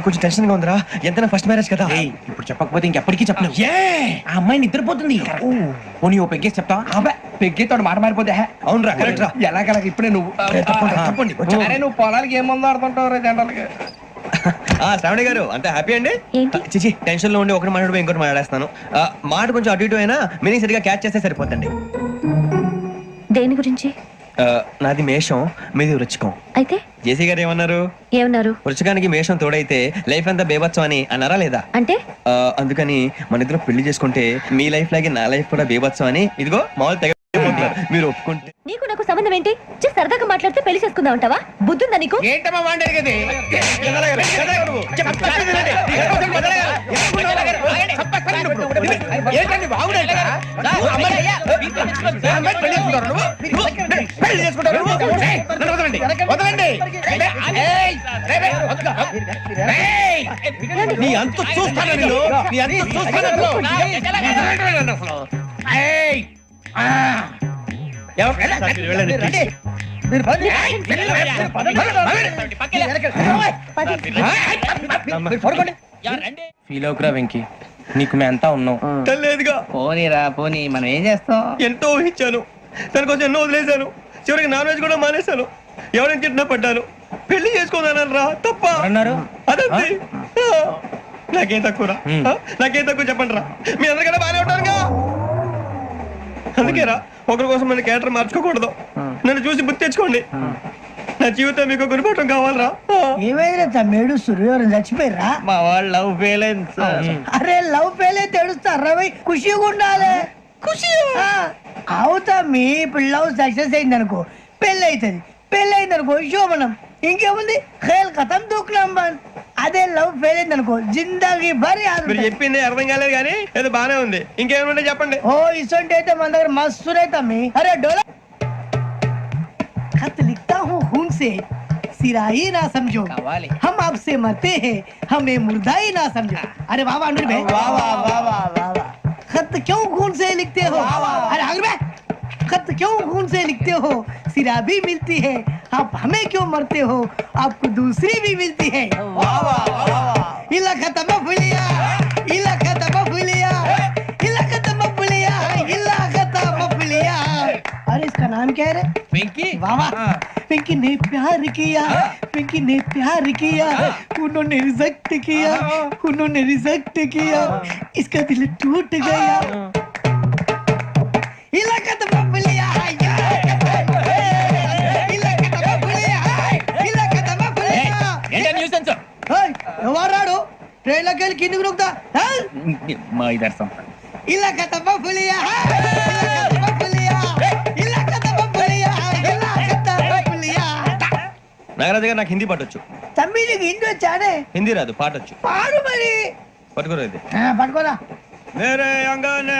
కొంచెం టెన్షన్ గా ఉందిరా, ఎంతైనా ఫస్ట్ మ్యారేజ్ కదా. ఇప్పుడు చెప్పకపోతే ఇంకెప్పటికీ చెప్పలేవు. ఆ అమ్మాయి నిద్రపోతుంది. పోనీ ఓ పెగ్గేసి చెప్తావా? అబ్బా, పెగ్గేతో మాట మారిపోతే. అవునరా, కరెక్ట్ రా. ఎలాగలా ఇప్పుడే నువ్వు తప్పండి. అరే నువ్వు పొలాలకి ఏం మందు ఆడుతుంటావు రే జనరల్గా. శ్రావణి గారు, అంతే హ్యాపీ అండి? ఏంటి? చిచి, టెన్షన్ లో ఉండి ఒకటి మాట్లాడిపోయి ఇంకోటి మాట్లాడేస్తాను. మాట కొంచెం అటు ఇటు అయినా మీనింగ్ సరిగా క్యాచ్ చేస్తే సరిపోతండి. దేని గురించి? నాది మేషం, మీది వృచ్చికం. అయితే జేసీ గారు ఏమన్నారు? ఏమన్నారు? వృచ్చికానికి మేషం తోడైతే లైఫ్ అంతా బేబత్సం అని అన్నారా లేదా? అంటే అందుకని మన ఇద్దరు పెళ్లి చేసుకుంటే మీ లైఫ్ లాగే నా లైఫ్ కూడా బేబత్సం అని, ఇదిగో మామూలు తెగ లేదండి మీరు ఒప్పుకుంటే. నీకు నాకు సంబంధం ఏంటి? జస్ట్ సరదాగా మాట్లాడితే పెళ్లి చేసుకుందాం అంటావా? బుద్ధుందా నీకు? ఏంటమ్మా మాట్లాడేది ఏంటండి బాగుండేట పెళ్లి చేసుకుంటారు వదలండి వదలండి నీ అంత చూస్తాను నేను, నీ అంత చూస్తాను. ఫీల్ అవుకురా వెంకీ, నీకు మేము అంతా ఉన్నాం. లేదుగా పోనీరా పోనీ, మనం ఏం చేస్తాం? ఎంతో ఊహించాను, దానికోసం ఎన్నో వదిలేశాను, చివరికి నాన్ వెజ్ కూడా మానేశాను. ఎవరైనా తిట్టినా పడ్డాను. పెళ్లి చేసుకోదానని రా తప్ప అన్నారు అదంతే. నాకేం తక్కువ నాకేం తక్కువ చెప్పండి రా, మీ అందరికన్నా బాగానే ఉంటారుగా. అందుకే రా, ఒకరి కోసం మన క్యారెక్టర్ మార్చుకోకూడదు. నన్ను చూసి గుర్తు తెచ్చుకోండి. నా జీవితం మీకు గురిపటం కావాలరా. ఏమైనా తమ్మేడు సూర్యవరం చచ్చిపోయిరా? మా వాళ్ళు లవ్ ఫెయిల్ అయింది సార్. అరే లవ్ ఫెయిల్ అయితే ఏడుస్తారా? ఖుషిగా ఉండాలి. ఖుషి అవుతా. మీ ఇప్పుడు లవ్ సక్సెస్ అయింది అనుకో, పెళ్ళి అవుతుంది. పెళ్ళి అయింది అనుకో శోభనం. ఇంకేముంది, ఖేల్ కథం దూకునాం బంద్. అదే లవ్ ఫెయిల్ అయింది అనుకో, జిందాగీ భారీ. మీరు చెప్పింది అర్థం కాలేదు కానీ ఏదో బానే ఉంది. ఇంకేమైనా చెప్పండి. ఓ ఇసొంటి అయితే మన దగ్గర మస్తు తమ్మి. అరే డోలా खत लिखता हूँ खून से, सिरा ही ना समझो, हम आपसे मरते हैं, हमें मुर्दा ही ना समझो. अरे वाह वाह अनुर भाई, वाह वाह वाह वाह वाह. खत क्यों खून से लिखते हो? अरे अनुर भाई, खत क्यों खून से लिखते हो? सिरा भी मिलती है, आप हमें क्यों मरते हो? आपको दूसरी भी मिलती है. वाह वाह वाह. इला खत्म फुलिया, इला खत्म फुलिया, इला खत्म फुलिया, इला खत्म फुलिया. अरे इसका नाम क्या है रे? వెంకీ वाह वाह. पिंकी ने प्यार किया, पिंकी ने प्यार किया, उन्होंने रिजेक्ट किया, उन्होंने रिजेक्ट किया, इसका दिल टूट गया. इलाका तो बबलिया है, इलाका तो बबलिया है, इलाका तो बबलिया. ఏంటో న్యూసెన్స్ ओए ఎవరాడు ట్రైన్ లోకి వెళ్ళి కిందికి నొక్కుతా? మా ఇదర్సం इलाका तो बबलिया है, इलाका तो बबलिया, इलाका तो बबलिया, इलाका तो बबलिया. నాగరాజు గారు నాకు హిందీ పాటొచ్చు. తమ్మి నీకు హిందీ వచ్చానే? హిందీ రాదు, పాటొచ్చు. పాడు మరి. పట్టుకోరు ఇది. పట్టుకోరా. मेरे अंगने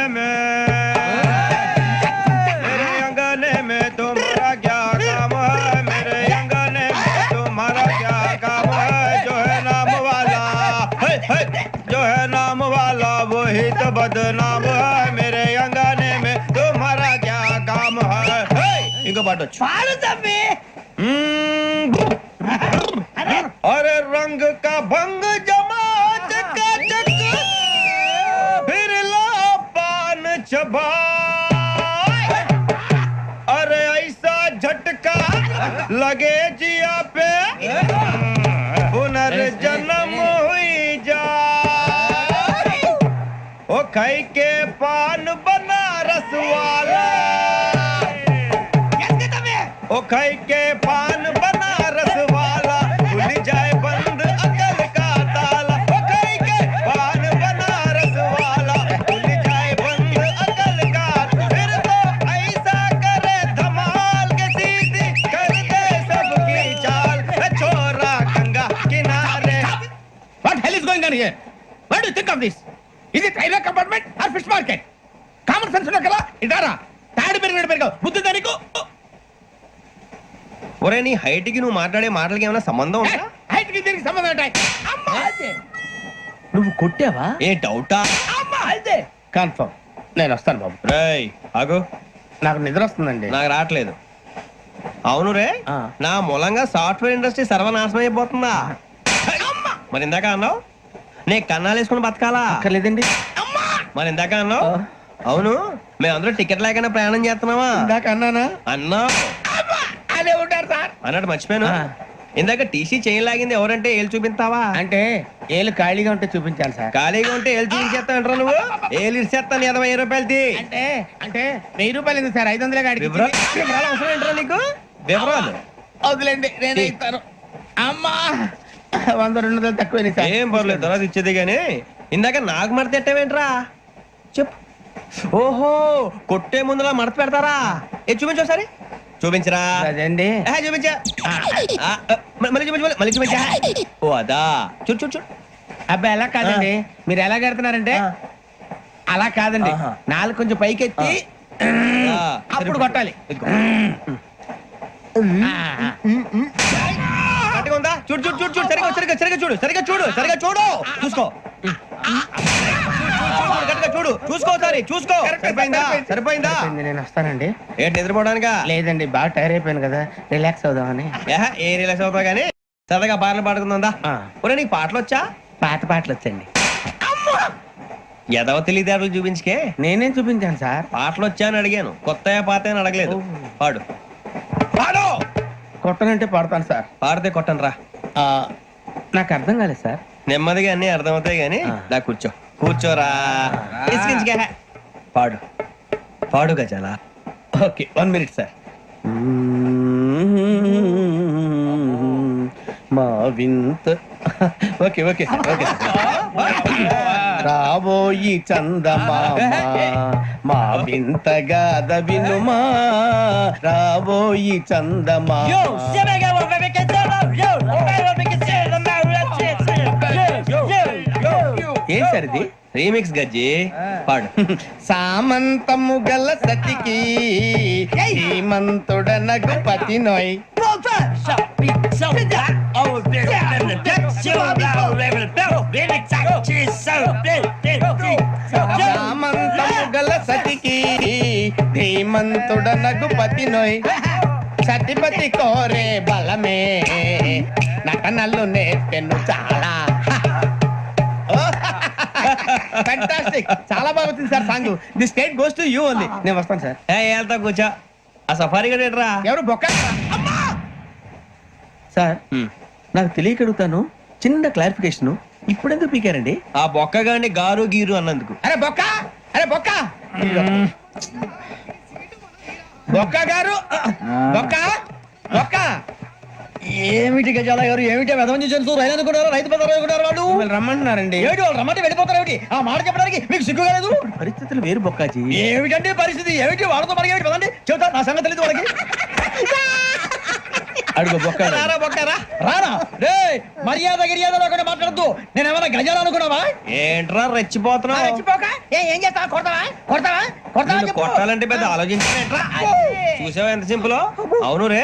में तुम्हारा क्या काम है? मेरे अंगने में तुम्हारा क्या काम है? जो है नाम वाला जो है नाम वाला वही तो बदनाम है. मेरे अंगने में तुम्हारा क्या काम है? इनको पाटो. పాడు తమ్మి. अरे रंग का भंग जमा चकाचक, फिर ला पान चबा. अरे ऐसा झटका लगे जिया पे, पुनर्जन्म हुई जा. ओ खाई के पान बनारस वाला, ओ खाई के पान बनारस वाला, खुल जाए बंद अकल का ताला. ओ खाई के पान बनारस वाला, खुल जाए बंद अकल का. फिर तो ऐसा करे धमाल के सीधी कर दे सबकी चाल. छोरा गंगा किनारे. What hell is going on here? What do you think of this? Is it railway compartment or fish market? Common sense ఉన్నా కదా, ఇదారా తాడి పెరిగాడు బుద్ధి దానికి. ఒరే నీ హైట్ కి నువ్వు మాట్లాడే మాటలకి ఏమైనా సంబంధం ఉందా? హైట్ కి దీనికి సంబంధం ఉంటాయి. అమ్మా నువ్వు కొట్టావా? ఏ డౌటా? అమ్మా అయితే కన్ఫర్మ్. నేను వస్తాను బాబు. రేయ్ ఆగు, నాకు నిద్ర వస్తుందండి. నాకు రావట్లేదు. అవును రే, నా మూలంగా సాఫ్ట్వేర్ ఇండస్ట్రీ సర్వనాశనం అయిపోతుందా? మరి ఇందాక అన్నావు నే కన్నాలు వేసుకుని బతకాలా? అక్కర్లేదండి. మరి ఇందాక అన్నావు అవును మేమందరూ టికెట్ లేకుండా ప్రయాణం చేస్తున్నావా? ఇందాక అన్నానా? అన్నావు. అదే ఉంటారు సార్. అన్నట్టు మర్చిపోయాను, ఇందాక టీసీ చేయి లాగింది ఎవరంటే ఏళ్ళు చూపిస్తావా? అంటే ఏళ్ళు ఖాళీగా ఉంటే చూపించాలి సార్. ఖాళీగా ఉంటే ఏళ్ళు చూపించేస్తానంటారా నువ్వు? ఏళ్ళు ఇచ్చేస్తాను 20 రూపాయలది. అంటే అంటే 1000 రూపాయలు ఎందుకు సార్? 500 గాడికి వివరాలు అవసరం ఏంట్రా నీకు? వివరాలు వదిలేండి, నేనే ఇస్తాను. అమ్మా 100-200 తక్కువ సార్. ఏం పర్లేదు, తర్వాత ఇచ్చేది. కానీ ఇందాక నాకు మరి తిట్టవేంట్రా చెప్పు. ఓహో కొట్టే ముందులా మడత పెడతారా ఏ చూపించు ఒకసారి చూపించరా అదండి చూపించా మళ్ళీ చూపించు మళ్ళీ చూపించా ఓ అదా చూడు చూడు చూడు అబ్బాయి ఎలా కాదండి మీరు ఎలా కడుతున్నారంటే అలా కాదండి నాలుగు కొంచెం పైకెత్తి అప్పుడు కొట్టాలి. గట్టిగా ఉందా చూడు చూడు చూడు చూడు సరిగా సరిగా సరిగా చూడు సరిగా చూడు సరిగా చూడు చూసుకో గట్టిగా చూడు చూసుకో ఒకసారి చూసుకో సరిపోయిందా సరిపోయిందా నేను వస్తానండి. ఏంటి నిద్రపోవడానికా లేదండి బాగా టైర్ అయిపోయాను కదా రిలాక్స్ అవుదామని. ఏ రిలాక్స్ అవుతావు కానీ సరదాగా పాటలు పాడుకుందా ఒరే నీకు పాటలు వచ్చా పాత పాటలు వచ్చండి. ఎదవ తెలివితేటలు చూపించుకే నేనేం చూపించాను సార్. పాటలు వచ్చా అని అడిగాను కొత్త పాత అని అడగలేదు పాడు పాడు కొట్టనంటే పడతాను సార్. పాడితే కొట్టను రా నాకు అర్థం కాలేదు సార్. నెమ్మదిగా అన్ని అర్థమవుతాయి గానీ దా కూర్చో కూర్చోరా ఇసుకించుకే పాడు పాడు గజాల ఓకే 1 minute సార్. మా వింత ఓకే ఓకే ఓకే రాబోయి చందమామ మా వింతగా వినుమా రాబోయి చందమామ. ఏం సార్ ఇది? రీమిక్స్ గజ్జి పాడు సామంతము గల సతికి హేమంతుడనగు పతి నోయ్. సామంతము గల సతికి ధీమంతుడనగు పతి నోయ్ సతిపతి కోరే బలమే నటనలు నేర్పెను చాలా. ఫ్యాంటాస్టిక్ చాలా బాగా వచ్చింది sir song. The state goes to you only. నేను వస్తాను సార్. వెళ్తా కూర్చో ఆ సఫారీ గడేట్రా ఎవరు బొక్క సార్ నాకు తెలియక అడుగుతాను చిన్న క్లారిఫికేషన్ ఇప్పుడెందుకు పీకారండి? ఆ బొక్క గాని గారు గీరు అన్నందుకు. అరే బొక్క అరే బొక్క బొక్క గారు బొక్క బొక్క ఏమిటి గజాల గారు ఏమిటి వెదవం చేసి రైలు అనుకున్నారు రైతు పెద్ద అనుకున్నారు వాళ్ళు మిమ్మల్ని రమ్మంటున్నారండి. ఏమిటి వాళ్ళు రమ్మంటే వెళ్ళిపోతారు ఏమిటి ఆ మాట చెప్పడానికి మీకు సిగ్గు కాలేదు? పరిస్థితులు వేరు బొక్కాజీ. ఏమిటంటే పరిస్థితి ఏమిటి వాళ్ళతో మనకి ఏమిటి పదండి చెబుతా నా సంగతి తెలియదు వాళ్ళకి. అడుగు బొక్క రారా బొక్కరా రానా రే మర్యాద గిర్యాద లేకుండా మాట్లాడద్దు. నేను ఏమైనా గజాలు అనుకున్నావా? ఏంట్రా రెచ్చిపోతున్నావు ఏం చేస్తా కొడతావా కొడతావా కొడతావా నిన్ను కొట్టాలంటే పెద్ద ఆలోచించా చూసావా ఎంత సింపుల్. అవును రే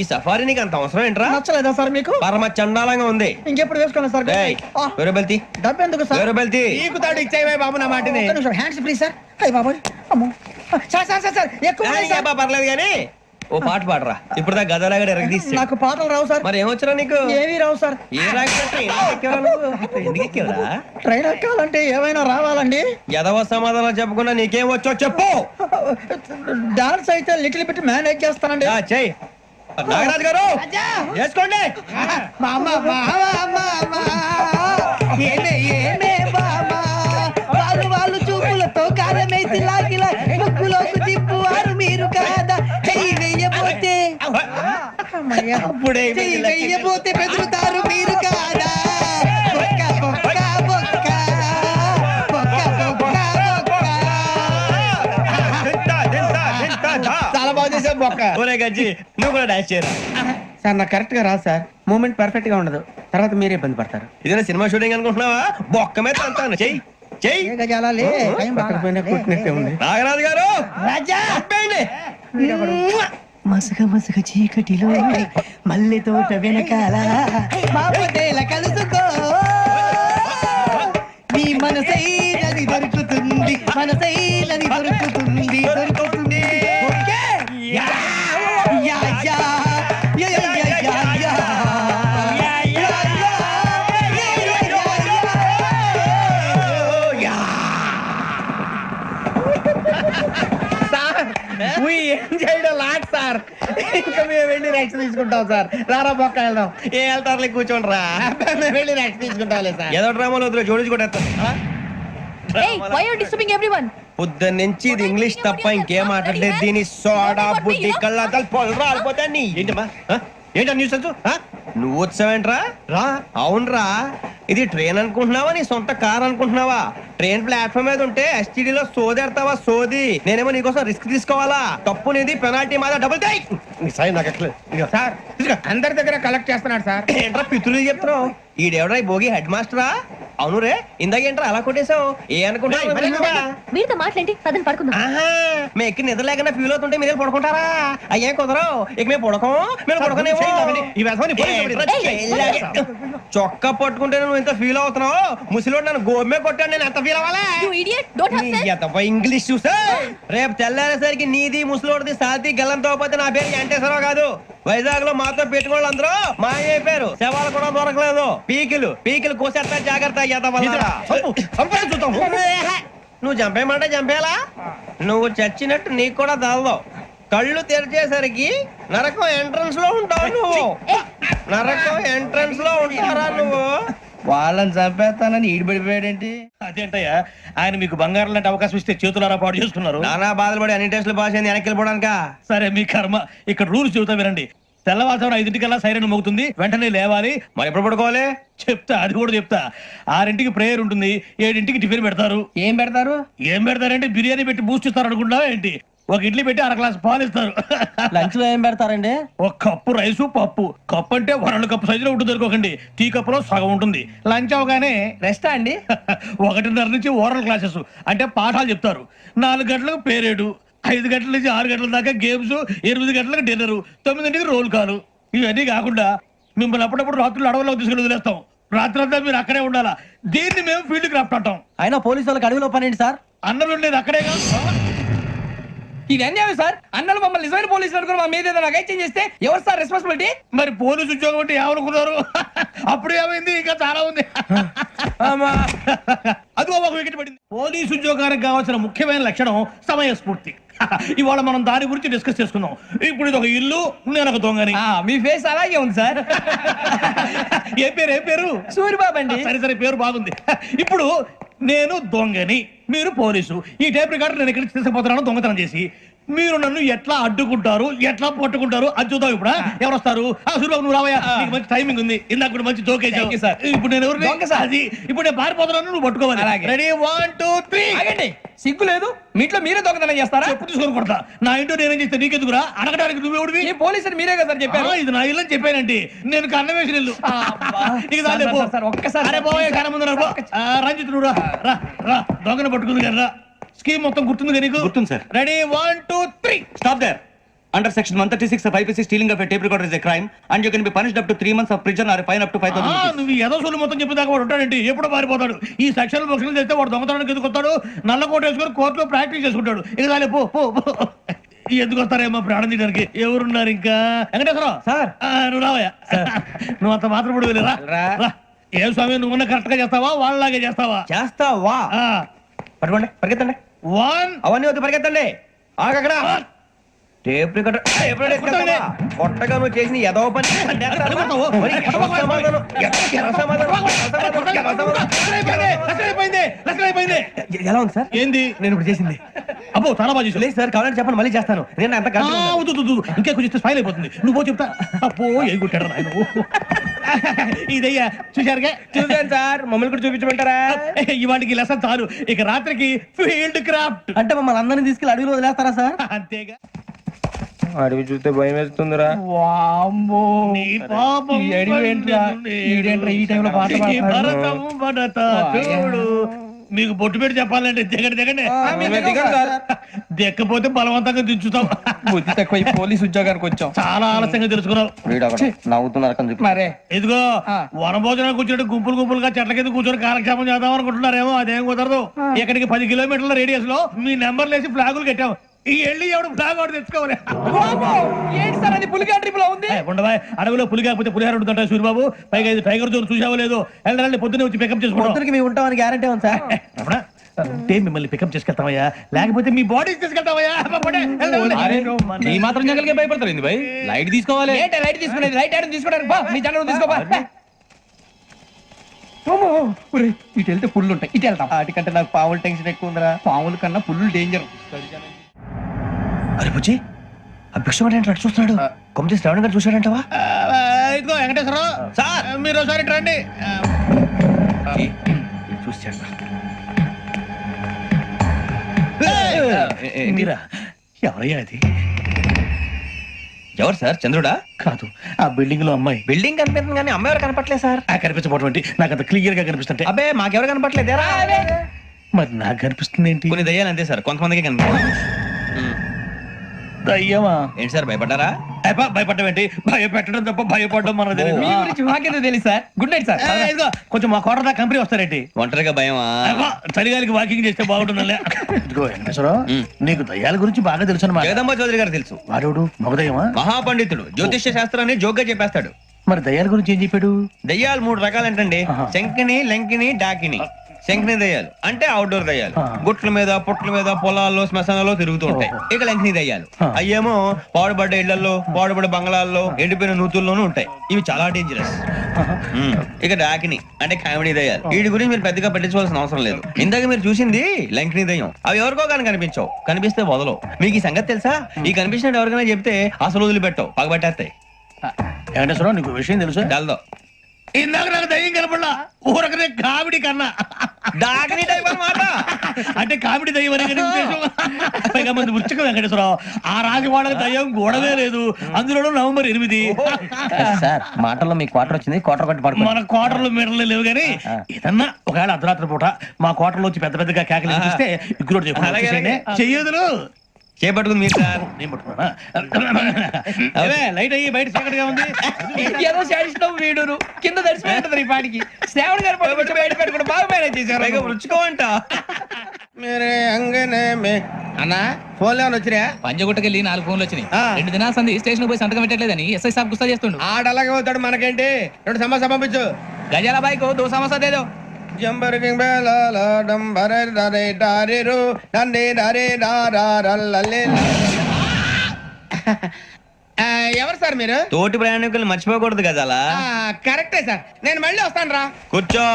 ఈ సఫారీ నీకు అంత అవసరం ఏంట్రా? నచ్చలేదా సార్ మీకు? పరమ చండాలంగా ఉంది. ఇంకెప్పుడు వేసుకోండి సార్. వేరే బెల్తి డబ్బు ఎందుకు సార్? వేరే బెల్తి నీకు తాడు ఇచ్చేవే బాబు నా మాటని. Hands please sir. అయ్యి బాబు అమ్మో సార్ సార్ సార్ సార్ ఎక్కువ ఉన్నాయి సార్. పర్లేదు కానీ ఓ పాట పాడరా ఇప్పుడు దా గదలాగడ ఎరగదీసి. నాకు పాటలు రావు సార్. మరి ఏమొచ్చరా నీకు? ఏవి రావు సార్. ఏ ఎందుకు ఎక్కేవరా? ట్రైన్ ఎక్కాలంటే ఏమైనా రావాలండి. ఎదవ సమాధానం చెప్పకుండా నీకేం వచ్చో చెప్పు. డాన్స్ అయితే లిటిల్ బిట్ మేనేజ్ చేస్తానండి. చెయ్యి నాగరాజు గారు చేసుకోండి. ఏమే ఏమే బామా వాళ్ళు వాళ్ళు చూపులతో కారమేసి లాగిలా ముక్కులోకి తిప్పువారు మీరు కాదా? చెయ్యి వెయ్యబోతే అప్పుడే చెయ్యి వెయ్యబోతే బెదురుతారు మీరు కాదా? బొక్క బొక్క బొక్క బొక్క బొక్క బొక్క. చాలా బాగా చేసావు బొక్క. ఒరే గజ్జి నువ్వు కూడా డాన్స్ చేయరా. సార్ నాకు కరెక్ట్ గా రాదు సార్. మూమెంట్ పర్ఫెక్ట్ గా ఉండదు. తర్వాత మీరే ఇబ్బంది పడతారు. ఇదేనా సినిమా షూటింగ్ అనుకుంటున్నావా? బొక్క మీద అంటాను చెయ్యి చెయ్యి. ఏ గజాలా లే, టైం బాగా. పక్కన కొట్టినట్టే ఉంది. నాగరాజు గారు రాజా చెప్పండి. మసక మసక చీకటిలో మల్లె తోట వెనకాల బాపతేల కలుసుకో నీ మనసైనది దొరుకుతుంది మనసైనది దొరుకుతుంది దొరుకుతుంది. Okay? Yeah, yeah, yeah, yeah, yeah, yeah, yeah, yeah. Yeah, yeah, yeah, yeah, yeah, yeah. Sir we enjoyed a lot, sir. ఇంకా మేము వెళ్ళి నెక్స్ట్ తీసుకుంటాం సార్. రారా బొక్క వెళ్దాం. ఏ వెళ్తారులే కూర్చోండి రా. మేము వెళ్ళి నెక్స్ట్ తీసుకుంటాంలే సార్. ఏదో డ్రామాలో వద్దులే జోడించి కొట్టేస్తా. Hey, why are you disturbing everyone? పొద్దున్న నుంచి ఇది ఇంగ్లీష్ తప్ప ఇంకేం మాట్లాడలేదు. దీని సోడా బుద్ధి కళ్ళ పొలు రాలిపోతా నీ. ఏంటమ్మా ఏంటా న్యూస్ నువ్వు వచ్చావేంట్రా? రా అవునరా ఇది ట్రైన్ అనుకుంటున్నావా నీ సొంత కార్ అనుకుంటున్నావా? ట్రైన్ ప్లాట్ఫామ్ మీద ఉంటే STD లో సోదేడతావా సోది? నేనేమో నీకోసం రిస్క్ తీసుకోవాలా? తప్పు నీది, పెనాల్టీ మాదా, డబుల్ టై. నీ సాయి నాకు ఎక్కలేదు. ఇదిగో. సార్ అందరి దగ్గర కలెక్ట్ చేస్తున్నాడు సార్. ఏంట్రా పితులు చెప్తున్నావు? ఈడెవడ్రా ఈ భోగి హెడ్ మాస్టరా? అవును రే, ఇందాక ఏంట్రా అలా కొట్టేశావు? ఏ అనుకుంటున్నావు? మీరుతో మాట్లాడి పదని పడుకుందాం. ఆహా, మేము ఎక్కి నిద్ర లేకుండా ఫీల్ అవుతుంటే మీరు పడుకుంటారా? అయ్యే కుదరవు. ఇక మేము పడకం, మేము పడకనేమో. ఈ వ్యసనం చొక్కా పట్టుకుంటే నువ్వు ఇంత ఫీల్ అవుతున్నావు. ముసలివాడు నన్ను గోమే కొట్టాడు, నేను ఎంత ఫీల్ అవ్వాలా? You idiot, don't have sense. English చూసా రేపు తెల్లారేసరికి నీది ముసలోడిది సాతి గల్లంతో పోతే నా పేరు వెంకటేశ్వరరావు కాదు. వైజాగ్ లో మాతో పెట్టుకోవాలి అందరూ మాయైపోయారు. శవాలు కూడా దొరకలేదు. పీకిలు కోసేస్తా, జాగ్రత్త. నువ్వు చంపేయమంటే చంపేలా? నువ్వు చచ్చినట్టు నీకు కూడా తగదు. కళ్ళు తెరిచేసరికి నరకం ఎంట్రన్స్ లో ఉంటావు నువ్వు. నరకం ఎంట్రన్స్ లో ఉంటారా నువ్వు? వాళ్ళని చంపేస్తానని ఈడిపడిపోయాడేంటి? అదేంటయ్యా, ఆయన మీకు బంగారం లాంటి అవకాశం ఇస్తే చేతులారా పాటు చేసుకున్నారు. నానా బాధలు పడి అన్ని టెస్టులు పాస్ అయింది, వెనక్కి వెళ్ళిపోవడానికా? సరే మీ కర్మ. ఇక్కడ రూల్స్ చెబుతా వినండి. తెల్లవారుజామున 5:00కల్లా సైరన్ మోగుతుంది, వెంటనే లేవాలి. మరి ఎప్పుడు పడుకోవాలి? చెప్తా, అది కూడా చెప్తా. 6ంటికి ప్రేయర్ ఉంటుంది, 7ంటికి టిఫిన్ పెడతారు. ఏం పెడతారు? ఏం పెడతారంటే బిర్యానీ పెట్టి బూస్ట్ ఇస్తారు అనుకుంటావా ఏంటి? ఒక ఇడ్లీ పెట్టి 1 గ్లాస్ పాలు ఇస్తారు. లంచ్ లో ఏం పెడతారండి? ఒక కప్పు రైసు, పప్పు. కప్పు అంటే 1/2 కప్పు సైజులో ఉంటుంది అనుకోకండి. టీ కప్పులో సగం ఉంటుంది. లంచ్ అవగానే రెస్టా అండి? 1:30 నుంచి ఓరల్ క్లాసెస్ అంటే పాఠాలు చెప్తారు. 4 గంటలకు పేరేడు, 5 గంటల నుంచి 6 గంటల దాకా గేమ్స్, 8 గంటలకు డిన్నర్, 9ంటికి రోల్ కాలు. ఇవన్నీ కాకుండా మిమ్మల్ని అప్పుడప్పుడు రాత్రులు అడవుల్లో తీసుకుని వదిలేస్తాం. రాత్రి అంతా మీరు అక్కడే ఉండాలా. దీన్ని మేము ఫీల్డ్ క్రాఫ్ట్ అంటాం. అయినా పోలీసు వాళ్ళకి అడవిలో పని ఏంటి సార్? అన్నలు ఉండేది అక్కడే కాదు. ఇది అన్యాయం సార్. అన్నలు మమ్మల్ని నిజమైన పోలీసులు అనుకుని మా మీద ఏదైనా నగైత్యం చేస్తే ఎవరు సార్ రెస్పాన్సిబిలిటీ? మరి పోలీసు ఉద్యోగం అంటే ఏమనుకున్నారు? అప్పుడు ఏమైంది, ఇంకా చాలా ఉంది. అది ఒక వికెట్ పడింది. పోలీసు ఉద్యోగానికి కావాల్సిన ముఖ్యమైన లక్షణం సమయస్ఫూర్తి. ఇవాళ మనం దాని గురించి డిస్కస్ చేసుకుందాం. ఇప్పుడు ఇది ఒక ఇల్లు, నేను ఒక దొంగని. మీ ఫేస్ అలాగే ఉంది సార్. ఏ పేరు? సూరిబాబు అండి. సరే పేరు బాగుంది. ఇప్పుడు నేను దొంగని, మీరు పోలీసు. ఈ టైప్ రికార్డు నేను ఇక్కడికి తీసుకుపోతున్నాను దొంగతనం చేసి. మీరు నన్ను ఎట్లా అడ్డుకుంటారు, ఎట్లా పట్టుకుంటారు అది చూద్దాం. ఇప్పుడు ఎవరు వస్తారు? సూరిబాబు నువ్వు రావయ్యా, నీకు మంచి టైమింగ్ ఉంది. ఇందాక కూడా మంచి జోక్ వేసావు. ఇప్పుడు నేను ఎవరు? అది ఇప్పుడు నేను పారిపోతున్నాను, నువ్వు పట్టుకోవాలి. రెడీ 1 2 3. సిగ్గు లేదు, మీ ఇంట్లో మీరే దొంగతనం చేస్తారా? చెప్పు తీసుకొని కొడతా. నా ఇంట్లో నేనేం చేస్తే నీకెందుకురా? అడగడానికి నువ్వెవడివి? ఈ పోలీసులు మీరే కదా సార్ చెప్పారు. ఇది నా ఇల్లు అని చెప్పానండి. నేను కన్న వేసిన ఇల్లు. ఒక్కసారి రంజిత్ నువ్వు రా, దొంగను పట్టుకుంది కదా. స్కీమ్ మొత్తం గుర్తుంది కదా నీకు? గుర్తుంది sir. Ready 1 2 3. Stop there. Under section 136 of IPC, stealing of a tape recorder is a crime and you can be punished up to 3 months of prison or a fine up to 5,000 rupees. నువ్వు ఏదో సొల్లు మొత్తం చెప్పేదాకా వాడు ఉంటాడండి. ఎప్పుడో పారిపోతాడు. ఈ సెక్షన్ బుక్స్లు చేస్తే వాడు దొంగతనానికి ఎందుకు వస్తాడు? నల్ల కోట వేసుకొని కోర్టులో ప్రాక్టీస్ చేసుకుంటాడు. ఇక చాలే పో. ఎందుకు వస్తారేమో ప్రాణం తీయడానికి. ఎవరున్నారు ఇంకా? వెంకటేశ్వరరావు సార్. నువ్వు రావయ్యా. నువ్వు అంత మాత్రం ఇప్పుడు వెళ్ళిరా. ఏ స్వామి, నువ్వు కరెక్ట్ గా చేస్తావా వాళ్ళలాగే చేస్తావా? చేస్తావా? పట్టుకోండి, పరిగెత్తండి. 1 అవన్నీ వద్దు, పరిగెత్తండి. ఆగక్కడ టేప్ రికార్డర్ కొట్టగా నువ్వు చేసిన ఎదవ పని. ఎలా ఉంది సార్? ఏంది నేను ఇప్పుడు చేసింది? అబ్బో చాలా బాగా చేసావు. లేదు సార్, కావాలని చెప్పండి, మళ్ళీ చేస్తాను. నేను అంత ఇంకా కొంచెం స్మైల్ అయిపోతుంది. నువ్వు చెప్తా. అబ్బో ఏ కొట్టాడు నాయన. ఇదయ్యా చూశారుగా? చూసాను సార్, మమ్మల్ని కూడా చూపించమంటారా? ఇవాటికి లెసన్ చాలు. ఇక రాత్రికి ఫీల్డ్ క్రాఫ్ట్. అంటే మమ్మల్ని అందరినీ తీసుకెళ్ళి అడవిలో వదిలేస్తారా సార్? అంతేగా. అడవి చూస్తే భయం వేస్తుందిరా. వామ్మో, నీ పాపం ఈ అడవి ఏంట్రా? ఈడేంట్రా ఈ టైంలో పాట ఈ పాడుతున్నాడు? భరతం భరత చూడు. మీకు బొట్టు పెట్టి చెప్పాలంటే దిగండి. దెక్కపోతే బలవంతంగా దించుతాం. బుద్ధి తక్కువ, ఈ పోలీస్ ఉద్యోగానికి వచ్చాం. చాలా ఆలస్యంగా తెలుసుకున్నావు. నవ్వుతున్నారు. మరే ఇదిగో వనభోజనం కూర్చొని గుంపులుగా చెట్ల కింద కూర్చొని కాలక్షేపం చేద్దాం అనుకుంటున్నారేమో. అదేం కుదరదు. ఇక్కడికి 10 కిలోమీటర్ల రేడియస్ లో మీ నెంబర్లు వేసి ఫ్లాగులు కట్టాం. ఈ వెళ్ళి ఎవడు ఫ్లాగ్ వాడు తెచ్చుకోవాలి. ఏంటి సార్ అది? పులిగా ట్రిప్ లో ఉంది. ఉండవా, అడవిలో పులి కాకపోతే పులిహార ఉంటుంట సూరిబాబు. పైగా ఇది టైగర్ జోన్ చూసావో లేదో. వెళ్ళండి, పొద్దున్నే వచ్చి పికప్ చేసుకుంటాం. మేము ఉంటామని గ్యారంటీ ఉంది సార్. అంటే మిమ్మల్ని పికప్ చేసుకెళ్తామయ్యా, లేకపోతే మీ బాడీ తీసుకెళ్తామయ్యా. ఈ మాత్రం జంగల్కే భయపడతారు ఏంది భయ్? లైట్ తీసుకోవాలి. ఏంటి లైట్ తీసుకునేది? లైట్ ఆడని తీసుకోవడానికి బా, మీ జంగల్ తీసుకోబా. ఇటు వెళ్తే పుల్లు ఉంటాయి, ఇటు వెళ్తాం. వాటికంటే నాకు పావులు టెన్షన్ ఎక్కువ ఉందిరా. పావుల కన్నా పుల్లు డేంజర్. అరే బుజ్జి, అభిక్షం అంటే చూస్తున్నాడు. కొమ్మ శ్రావణ్ గారు చూశాడంటవా? ఇదిగో వెంకటేశ్వరరావు సార్, మీరు ఒకసారి రండి. చూసాడు ఏంటి? మీరా ఎవరయ్యా అది ఎవరు సార్ చంద్రుడా? కాదు ఆ బిల్డింగ్ లో అమ్మాయి బిల్డింగ్ కనిపిస్తుంది కానీ అమ్మ ఎవరు కనపట్లేదు సార్. ఆ కనిపించబోటువంటి నాకు అంత క్లియర్ గా కనిపిస్తుంటే అబ్బే మాకెవరు కనపట్లేదు. మరి నాకు కనిపిస్తుంది ఏంటి కొన్ని దయ్యాలు అంతే సార్, కొంతమందికి కనిపిస్తుంది. దయ్యమా ఏంటి సార్ భయపడ్డారా? భయపడడం ఏంటి? భయపెట్టడం తప్ప భయపడడం మనకు తెలియదు. మీ గురించి మాకేదో తెలియదు సార్. Good night sir. ఇదిగో కొంచెం మా కోట దాకా కంపెనీ వస్తారేంటి? ఒంటరిగా భయమా? చలిగాలికి వాకింగ్ చేస్తే బాగుంటుందిలే. ఇదిగో వెంకటేశ్వరరావు, నీకు దయ్యాల గురించి బాగా తెలుసు అన్నమాట. జగదంబ చౌదరి గారు తెలుసు. వాడోడు మగదయ్యమా? మహాపండితుడు, జ్యోతిష్య శాస్త్రాన్ని జోగ్గా చెప్పేస్తాడు. మరి దయ్యాల గురించి ఏం చెప్పాడు? దయ్యాలు 3 రకాలంటండి. ఆహా. శంకిని, లంకిని, డాకిని. శంకిని దయ్యాలు అంటే అవుట్డోర్ దయ్యాలు, ఆ. గుట్ల మీద పుట్ల మీద పొలాల్లో శ్మశానాల్లో తిరుగుతూ ఉంటాయి. ఇక లంకిని దయ్యాలు ఆ. అయ్యేమో పాడుబడ్డ ఇళ్లలో పాడుబడ్డ బంగ్లాల్లో ఎండిపోయిన నూతుల్లోనూ ఉంటాయి. ఇవి చాలా డేంజరస్. ఇక డాకిని అంటే కామెడీ దయ్యాలు. వీటి గురించి మీరు పెద్దగా పట్టించుకోవాల్సిన అవసరం లేదు. ఇందాక మీరు చూసింది లంకిని దయ్యం. అవి ఎవరికో కానీ కనిపించవు, కనిపిస్తే వదలవు. మీకు ఈ సంగతి తెలుసా? ఈ కనిపించినట్టు ఎవరికైనా చెప్తే అసలు వదిలిపెట్టవు, పగబట్టేస్తాయి. వెంకటేశ్వరరావు, నీకు విషయం తెలుసు? డల్దో ఇందాక నాకు దయ్యం కనపడలా, ఊరకనే కామెడీ కన్నా. డాకిని టైప్ అన్నమాట. అంటే కామెడీ దయ్యం అనే కదా ఉద్దేశం. పైగా మంది ఉచ్చక వెంకటేశ్వరరావు, ఆ రాజు వాళ్ళకి దయ్యం గోడవే లేదు. అందులోనూ నవంబర్ 8. సార్ మాటల్లో మీ క్వార్టర్ వచ్చింది, క్వార్టర్ కొట్టి పడుకో. మన కోటర్లు మీటర్లు లేవు కానీ ఏదన్నా ఒకవేళ అర్ధరాత్రి పూట మా కోటర్లో వచ్చి పెద్ద పెద్దగా కేకలు ఇస్తే ఇగ్గురు అలాగే, అలాగే. చెయ్యదులు చేపట్టుకుంది మీరు సార్. నేను పట్టుకున్నా. ఏవే, లైట్ అయ్యి బయట చీకటిగా ఉంది. ఏదో శాడిస్టం వీడును కింద దర్శనం ఈ పాటికి శ్రావణ్ గారు పట్టుకుంటే బయట పెట్టుకుంటే బాగా మేనేజ్ చేశారు. పైగా రుచుకోవంట. మేరే అంగనే మే అన్నా ఫోన్ లేవని వచ్చిరా? పంజగుట్టకెళ్ళి 4 ఫోన్లు వచ్చినాయి. 2 దినాల సంది స్టేషన్ పోయి సంతకం పెట్టలేదని ఎస్ఐ సాబ్ గుస్తా చేస్తుండు. ఆడలాగే పోతాడు, మనకేంటి? 2 సమస్య పంపించు. గజాల బైక్ 2 సమస్య దేదో. జంబరకింగ్ బేలాల డంబర డరే డారిరు నందే డరే డారల్లలే. ఎవరు సార్ మీరు? తోటి ప్రయాణికులు మర్చిపోకూడదు కదా అలా. కరెక్టే సార్, నేను మళ్ళీ వస్తాను రా. కూర్చో,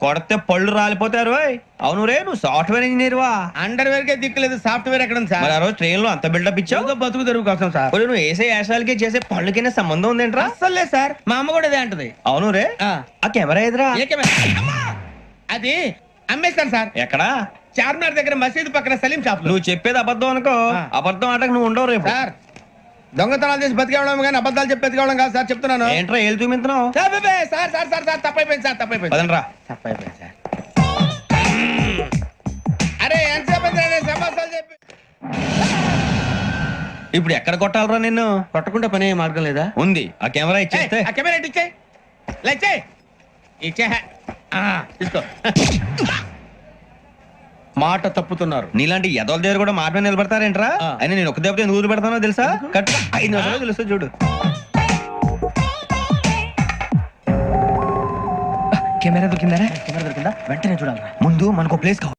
కొడితే పళ్ళు రాలిపోతారు. ఓయ్. అవును రే, నువ్వు సాఫ్ట్వేర్ ఇంజనీర్ వా? అండర్వేర్ కే దిక్కులేదు, సాఫ్ట్వేర్ ఎక్కడ ఉంది సార్? మరి ఆ రోజు ట్రైన్ లో అంత బిల్డప్ ఇచ్చావు. బతుకు తెరుగు కోసం సార్. ఒరేయ్, నువ్వు వేసే యాశాలకి చేసే పళ్ళకైనా సంబంధం ఉందేంట్రా? అస్సలు లేదు సార్, మా అమ్మ కూడా ఇదే అంటది. అవును రే, ఆ కెమెరా ఎదురా అది అమ్మేస్తాను సార్. ఎక్కడా? చార్మినార్ దగ్గర మసీదు పక్కన సలీం షాప్ లో. నువ్వు చెప్పేది అబద్ధం అనుకో. అబద్ధం ఆటకు నువ్వు ఉండవు రేపు. సార్, దొంగతనాలు చేసి బతికేవడం కానీ అబద్ధాలు చెప్పి బతికేవడం కాదు సార్, చెప్తున్నాను. ఏంట్రా ఏళ్ళు చూపించినావు? Sir sir sir sir sir తప్పైపోయింది సార్, తప్పైపోయింది. పదండ్రా. తప్పైపోయింది సార్. అరే ఎంతసేపు సమాసాలు చెప్పి ఇప్పుడు ఎక్కడ కొట్టాలరా నిన్ను? కొట్టకుండా పనే మార్గం లేదా? ఉంది, ఆ కెమెరా ఇచ్చేస్తే. ఆ కెమెరా ఇచ్చే లేచే ఇచ్చే తీసుకో. మాట తప్పుతున్నారు. నీలాంటి ఎదల దగ్గర కూడా మాట మీద నిలబడతారేంట్రా? అయినా నేను ఒక దెబ్బతో ఎందుకు పెడతానో తెలుసా? కట్ 5 నిమిషాలు తెలుస్తా చూడు. కెమెరా దొరికిందా? కెమెరా దొరికిందా? వెంటనే చూడాలి. ముందు మనకు ప్లేస్ కావాలి.